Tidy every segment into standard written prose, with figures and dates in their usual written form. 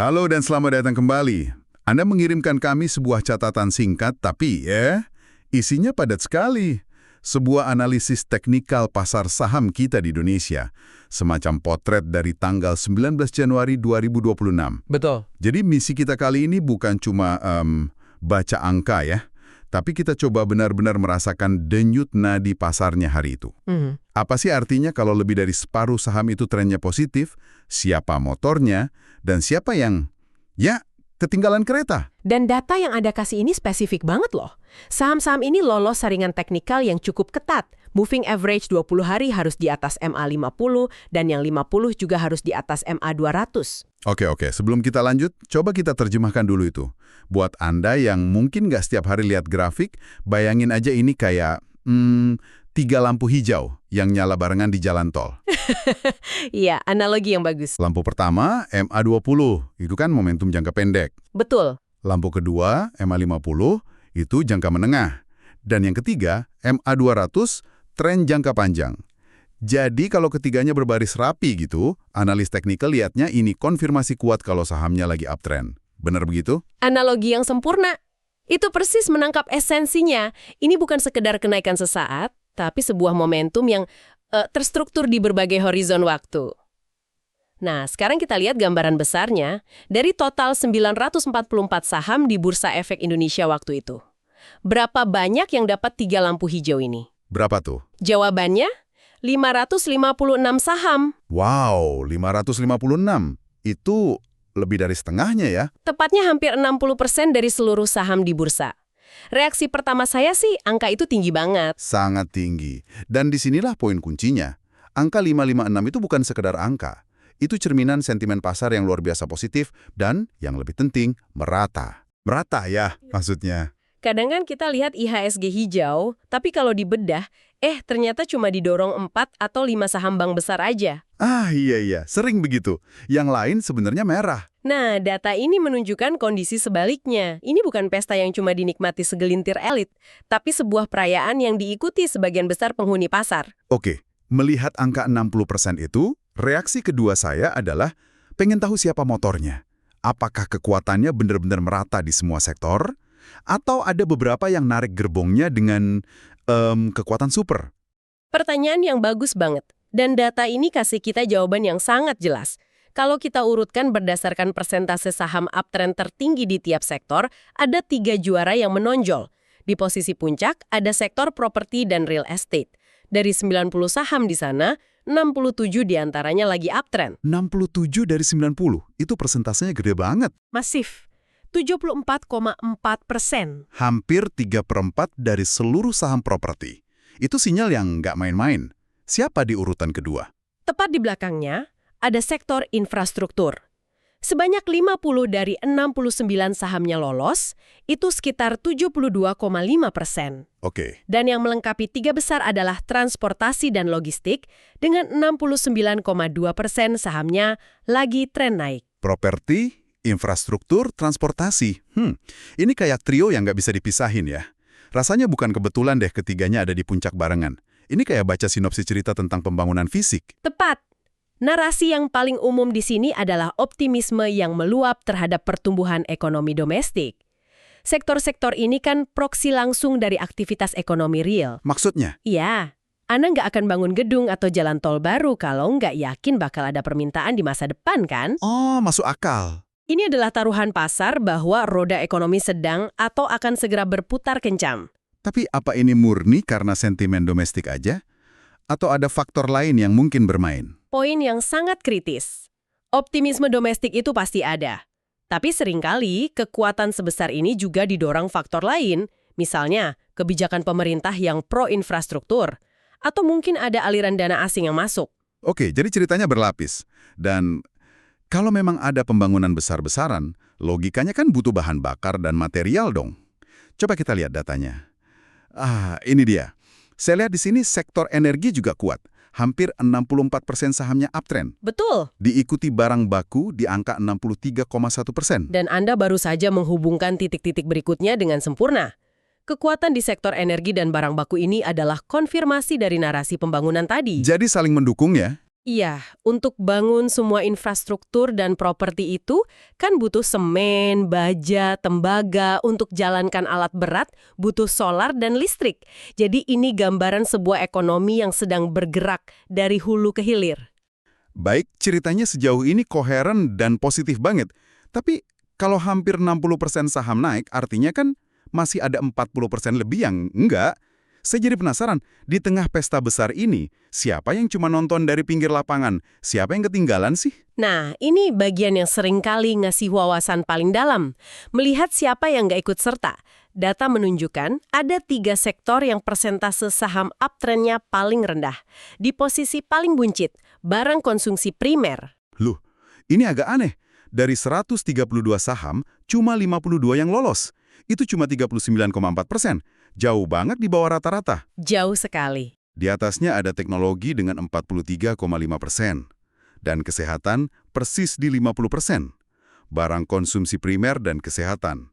Halo dan selamat datang kembali. Anda mengirimkan kami sebuah catatan singkat, tapi isinya padat sekali. Sebuah analisis teknikal pasar saham kita di Indonesia. Semacam potret dari tanggal 19 Januari 2026. Betul. Jadi misi kita kali ini bukan cuma baca angka ya, tapi kita coba benar-benar merasakan denyut nadi pasarnya hari itu. Apa sih artinya kalau lebih dari separuh saham itu trennya positif, siapa motornya, dan siapa yang, ketinggalan kereta? Dan data yang Anda kasih ini spesifik banget loh. Saham-saham ini lolos saringan teknikal yang cukup ketat. Moving average 20 hari harus di atas MA50 dan yang 50 juga harus di atas MA200. Oke. Sebelum kita lanjut, coba kita terjemahkan dulu itu. Buat Anda yang mungkin nggak setiap hari lihat grafik, bayangin aja ini kayak 3 lampu hijau yang nyala barengan di jalan tol. Iya, analogi yang bagus. Lampu pertama, MA20, itu kan momentum jangka pendek. Betul. Lampu kedua, MA50, itu jangka menengah. Dan yang ketiga, MA200, tren jangka panjang. Jadi kalau ketiganya berbaris rapi gitu, analis teknikal lihatnya ini konfirmasi kuat kalau sahamnya lagi uptrend. Benar begitu? Analogi yang sempurna. Itu persis menangkap esensinya. Ini bukan sekedar kenaikan sesaat, tapi sebuah momentum yang terstruktur di berbagai horizon waktu. Nah, sekarang kita lihat gambaran besarnya dari total 944 saham di Bursa Efek Indonesia waktu itu. Berapa banyak yang dapat 3 lampu hijau ini? Berapa tuh? Jawabannya, 556 saham. Wow, 556. Itu lebih dari setengahnya ya. Tepatnya hampir 60% dari seluruh saham di bursa. Reaksi pertama saya sih, angka itu tinggi banget. Sangat tinggi. Dan disinilah poin kuncinya. Angka 556 itu bukan sekedar angka. Itu cerminan sentimen pasar yang luar biasa positif dan, yang lebih penting, merata. Merata ya, maksudnya. Kadang kan kita lihat IHSG hijau, tapi kalau dibedah, ternyata cuma didorong 4 atau 5 saham bank besar aja. Iya, sering begitu. Yang lain sebenarnya merah. Nah, data ini menunjukkan kondisi sebaliknya. Ini bukan pesta yang cuma dinikmati segelintir elit, tapi sebuah perayaan yang diikuti sebagian besar penghuni pasar. Oke, melihat angka 60% itu, reaksi kedua saya adalah pengen tahu siapa motornya. Apakah kekuatannya benar-benar merata di semua sektor? Atau ada beberapa yang narik gerbongnya dengan kekuatan super? Pertanyaan yang bagus banget. Dan data ini kasih kita jawaban yang sangat jelas. Kalau kita urutkan berdasarkan persentase saham uptrend tertinggi di tiap sektor, ada 3 juara yang menonjol. Di posisi puncak, ada sektor properti dan real estate. Dari 90 saham di sana, 67 diantaranya lagi uptrend. 67 dari 90, itu persentasenya gede banget. Masif. 74,4%. Hampir 3/4 dari seluruh saham properti. Itu sinyal yang nggak main-main. Siapa di urutan kedua? Tepat di belakangnya, ada sektor infrastruktur. Sebanyak 50 dari 69 sahamnya lolos, itu sekitar 72,5%. Oke. Dan yang melengkapi 3 besar adalah transportasi dan logistik, dengan 69,2% sahamnya lagi tren naik. Properti, infrastruktur, transportasi. Ini kayak trio yang nggak bisa dipisahin ya. Rasanya bukan kebetulan deh ketiganya ada di puncak barengan. Ini kayak baca sinopsis cerita tentang pembangunan fisik. Tepat. Narasi yang paling umum di sini adalah optimisme yang meluap terhadap pertumbuhan ekonomi domestik. Sektor-sektor ini kan proksi langsung dari aktivitas ekonomi real. Maksudnya? Iya, Anda nggak akan bangun gedung atau jalan tol baru kalau nggak yakin bakal ada permintaan di masa depan kan? Oh, masuk akal. Ini adalah taruhan pasar bahwa roda ekonomi sedang atau akan segera berputar kencang. Tapi apa ini murni karena sentimen domestik aja? Atau ada faktor lain yang mungkin bermain? Poin yang sangat kritis. Optimisme domestik itu pasti ada. Tapi seringkali kekuatan sebesar ini juga didorong faktor lain. Misalnya, kebijakan pemerintah yang pro-infrastruktur. Atau mungkin ada aliran dana asing yang masuk. Oke, jadi ceritanya berlapis. Dan kalau memang ada pembangunan besar-besaran, logikanya kan butuh bahan bakar dan material dong. Coba kita lihat datanya. Ini dia. Saya lihat di sini sektor energi juga kuat. Hampir 64% sahamnya uptrend. Betul. Diikuti barang baku di angka 63,1%. Dan Anda baru saja menghubungkan titik-titik berikutnya dengan sempurna. Kekuatan di sektor energi dan barang baku ini adalah konfirmasi dari narasi pembangunan tadi. Jadi saling mendukung ya? Iya, untuk bangun semua infrastruktur dan properti itu kan butuh semen, baja, tembaga, untuk jalankan alat berat, butuh solar dan listrik. Jadi ini gambaran sebuah ekonomi yang sedang bergerak dari hulu ke hilir. Baik, ceritanya sejauh ini koheren dan positif banget. Tapi kalau hampir 60% saham naik, artinya kan masih ada 40% lebih yang enggak. Saya jadi penasaran, di tengah pesta besar ini, siapa yang cuma nonton dari pinggir lapangan? Siapa yang ketinggalan sih? Nah, ini bagian yang sering kali ngasih wawasan paling dalam. Melihat siapa yang nggak ikut serta. Data menunjukkan ada 3 sektor yang persentase saham uptrend-nya paling rendah. Di posisi paling buncit, barang konsumsi primer. Loh, ini agak aneh. Dari 132 saham, cuma 52 yang lolos. Itu cuma 39,4%. Jauh banget di bawah rata-rata. Jauh sekali. Di atasnya ada teknologi dengan 43,5%. Dan kesehatan persis di 50%. Barang konsumsi primer dan kesehatan.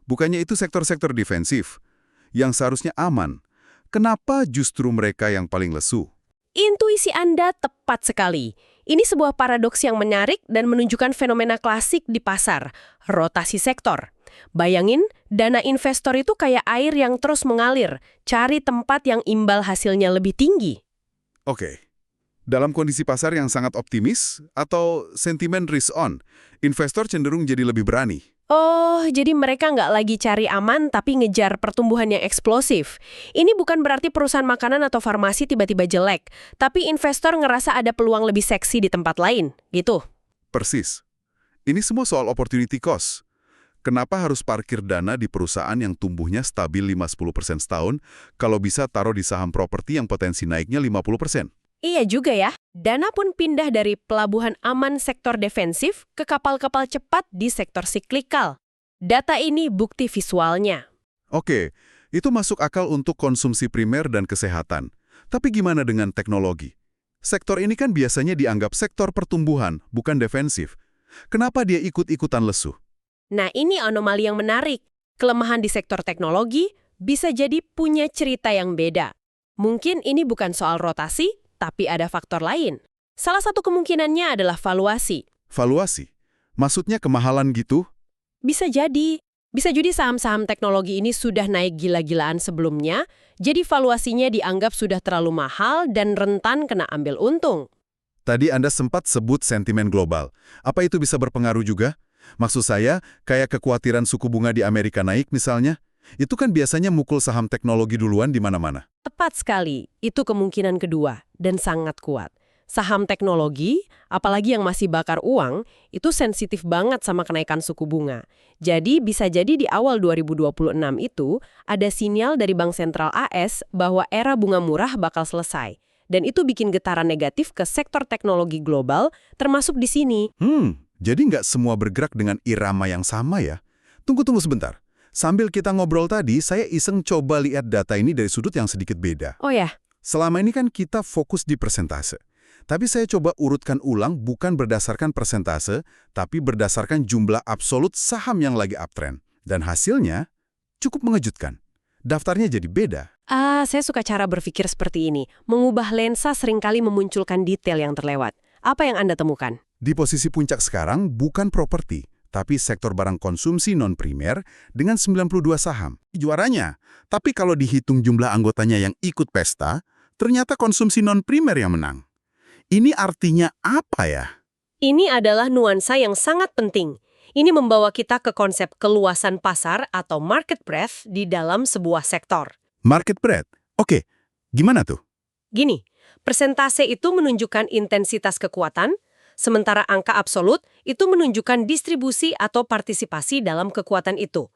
Bukannya itu sektor-sektor defensif, yang seharusnya aman. Kenapa justru mereka yang paling lesu? Intuisi Anda tepat sekali. Ini sebuah paradoks yang menarik dan menunjukkan fenomena klasik di pasar, rotasi sektor. Bayangin, dana investor itu kayak air yang terus mengalir, cari tempat yang imbal hasilnya lebih tinggi. Oke. Dalam kondisi pasar yang sangat optimis atau sentimen risk-on, investor cenderung jadi lebih berani. Oh, jadi mereka nggak lagi cari aman tapi ngejar pertumbuhan yang eksplosif. Ini bukan berarti perusahaan makanan atau farmasi tiba-tiba jelek, tapi investor ngerasa ada peluang lebih seksi di tempat lain, gitu. Persis. Ini semua soal opportunity cost. Kenapa harus parkir dana di perusahaan yang tumbuhnya stabil 5-10% setahun, kalau bisa taruh di saham properti yang potensi naiknya 50%? Iya juga ya, dana pun pindah dari pelabuhan aman sektor defensif ke kapal-kapal cepat di sektor siklikal. Data ini bukti visualnya. Oke, itu masuk akal untuk konsumsi primer dan kesehatan. Tapi gimana dengan teknologi? Sektor ini kan biasanya dianggap sektor pertumbuhan, bukan defensif. Kenapa dia ikut-ikutan lesu? Nah, ini anomali yang menarik. Kelemahan di sektor teknologi bisa jadi punya cerita yang beda. Mungkin ini bukan soal rotasi, tapi ada faktor lain. Salah satu kemungkinannya adalah valuasi. Valuasi? Maksudnya kemahalan gitu? Bisa jadi. Bisa jadi saham-saham teknologi ini sudah naik gila-gilaan sebelumnya, jadi valuasinya dianggap sudah terlalu mahal dan rentan kena ambil untung. Tadi Anda sempat sebut sentimen global. Apa itu bisa berpengaruh juga? Maksud saya, kayak kekhawatiran suku bunga di Amerika naik misalnya, itu kan biasanya mukul saham teknologi duluan di mana-mana. Tepat sekali, itu kemungkinan kedua dan sangat kuat. Saham teknologi, apalagi yang masih bakar uang, itu sensitif banget sama kenaikan suku bunga. Jadi bisa jadi di awal 2026 itu ada sinyal dari Bank Sentral AS bahwa era bunga murah bakal selesai. Dan itu bikin getaran negatif ke sektor teknologi global, termasuk di sini. Jadi nggak semua bergerak dengan irama yang sama ya? Tunggu sebentar. Sambil kita ngobrol tadi, saya iseng coba lihat data ini dari sudut yang sedikit beda. Oh ya? Selama ini kan kita fokus di persentase. Tapi saya coba urutkan ulang bukan berdasarkan persentase, tapi berdasarkan jumlah absolut saham yang lagi uptrend. Dan hasilnya cukup mengejutkan. Daftarnya jadi beda. Saya suka cara berpikir seperti ini. Mengubah lensa seringkali memunculkan detail yang terlewat. Apa yang Anda temukan? Di posisi puncak sekarang bukan properti, tapi sektor barang konsumsi non-primer dengan 92 saham. Juaranya. Tapi kalau dihitung jumlah anggotanya yang ikut pesta, ternyata konsumsi non-primer yang menang. Ini artinya apa ya? Ini adalah nuansa yang sangat penting. Ini membawa kita ke konsep keluasan pasar atau market breadth di dalam sebuah sektor. Market breadth? Oke, gimana tuh? Gini, persentase itu menunjukkan intensitas kekuatan, sementara angka absolut itu menunjukkan distribusi atau partisipasi dalam kekuatan itu.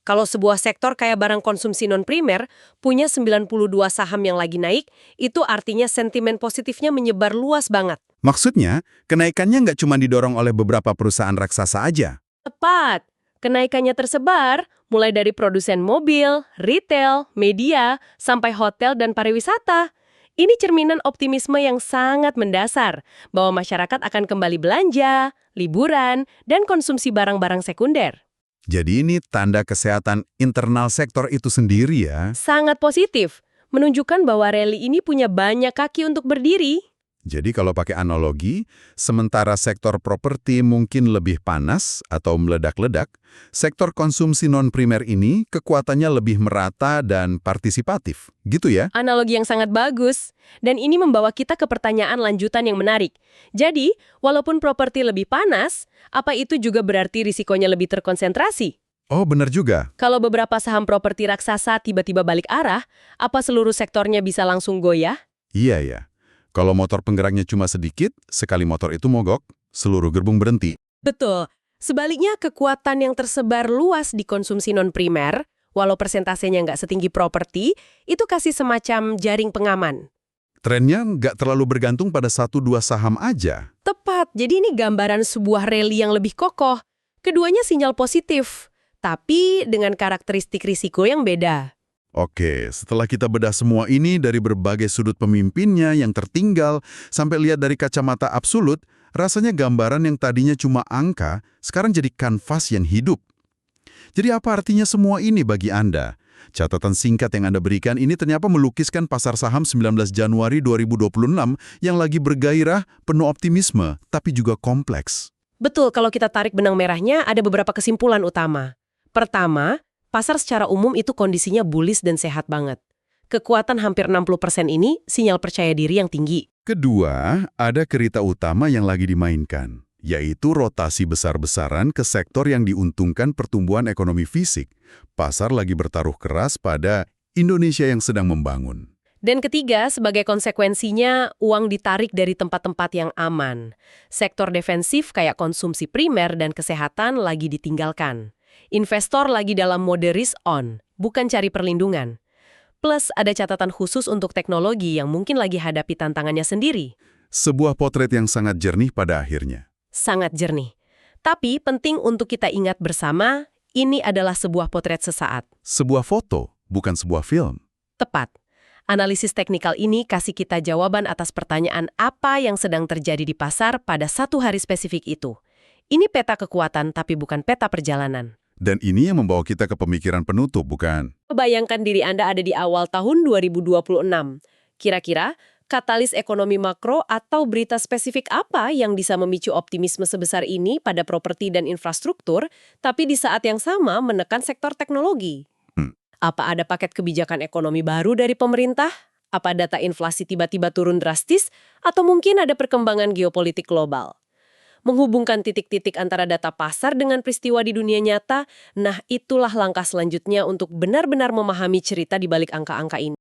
Kalau sebuah sektor kayak barang konsumsi non-primer punya 92 saham yang lagi naik, itu artinya sentimen positifnya menyebar luas banget. Maksudnya, kenaikannya nggak cuma didorong oleh beberapa perusahaan raksasa aja. Tepat. Kenaikannya tersebar mulai dari produsen mobil, retail, media, sampai hotel dan pariwisata. Ini cerminan optimisme yang sangat mendasar bahwa masyarakat akan kembali belanja, liburan, dan konsumsi barang-barang sekunder. Jadi ini tanda kesehatan internal sektor itu sendiri ya? Sangat positif, menunjukkan bahwa rally ini punya banyak kaki untuk berdiri. Jadi kalau pakai analogi, sementara sektor properti mungkin lebih panas atau meledak-ledak, sektor konsumsi non-primer ini kekuatannya lebih merata dan partisipatif. Gitu ya? Analogi yang sangat bagus. Dan ini membawa kita ke pertanyaan lanjutan yang menarik. Jadi, walaupun properti lebih panas, apa itu juga berarti risikonya lebih terkonsentrasi? Oh, benar juga. Kalau beberapa saham properti raksasa tiba-tiba balik arah, apa seluruh sektornya bisa langsung goyah? Iya ya. Kalau motor penggeraknya cuma sedikit, sekali motor itu mogok, seluruh gerbong berhenti. Betul. Sebaliknya, kekuatan yang tersebar luas di konsumsi non-primer, walau persentasenya nggak setinggi properti, itu kasih semacam jaring pengaman. Trennya nggak terlalu bergantung pada 1-2 saham aja. Tepat, jadi ini gambaran sebuah rally yang lebih kokoh. Keduanya sinyal positif, tapi dengan karakteristik risiko yang beda. Oke, setelah kita bedah semua ini dari berbagai sudut pemimpinnya yang tertinggal, sampai lihat dari kacamata absolut, rasanya gambaran yang tadinya cuma angka, sekarang jadi kanvas yang hidup. Jadi apa artinya semua ini bagi Anda? Catatan singkat yang Anda berikan ini ternyata melukiskan pasar saham 19 Januari 2026 yang lagi bergairah, penuh optimisme, tapi juga kompleks. Betul, kalau kita tarik benang merahnya, ada beberapa kesimpulan utama. Pertama, pasar secara umum itu kondisinya bullish dan sehat banget. Kekuatan hampir 60% ini sinyal percaya diri yang tinggi. Kedua, ada kerita utama yang lagi dimainkan, yaitu rotasi besar-besaran ke sektor yang diuntungkan pertumbuhan ekonomi fisik. Pasar lagi bertaruh keras pada Indonesia yang sedang membangun. Dan ketiga, sebagai konsekuensinya, uang ditarik dari tempat-tempat yang aman. Sektor defensif kayak konsumsi primer dan kesehatan lagi ditinggalkan. Investor lagi dalam mode risk on, bukan cari perlindungan. Plus, ada catatan khusus untuk teknologi yang mungkin lagi hadapi tantangannya sendiri. Sebuah potret yang sangat jernih pada akhirnya. Sangat jernih. Tapi penting untuk kita ingat bersama, ini adalah sebuah potret sesaat. Sebuah foto, bukan sebuah film. Tepat. Analisis teknikal ini kasih kita jawaban atas pertanyaan apa yang sedang terjadi di pasar pada satu hari spesifik itu. Ini peta kekuatan tapi bukan peta perjalanan. Dan ini yang membawa kita ke pemikiran penutup, bukan? Bayangkan diri Anda ada di awal tahun 2026. Kira-kira, katalis ekonomi makro atau berita spesifik apa yang bisa memicu optimisme sebesar ini pada properti dan infrastruktur, tapi di saat yang sama menekan sektor teknologi? Apa ada paket kebijakan ekonomi baru dari pemerintah? Apa data inflasi tiba-tiba turun drastis? Atau mungkin ada perkembangan geopolitik global? Menghubungkan titik-titik antara data pasar dengan peristiwa di dunia nyata, nah itulah langkah selanjutnya untuk benar-benar memahami cerita di balik angka-angka ini.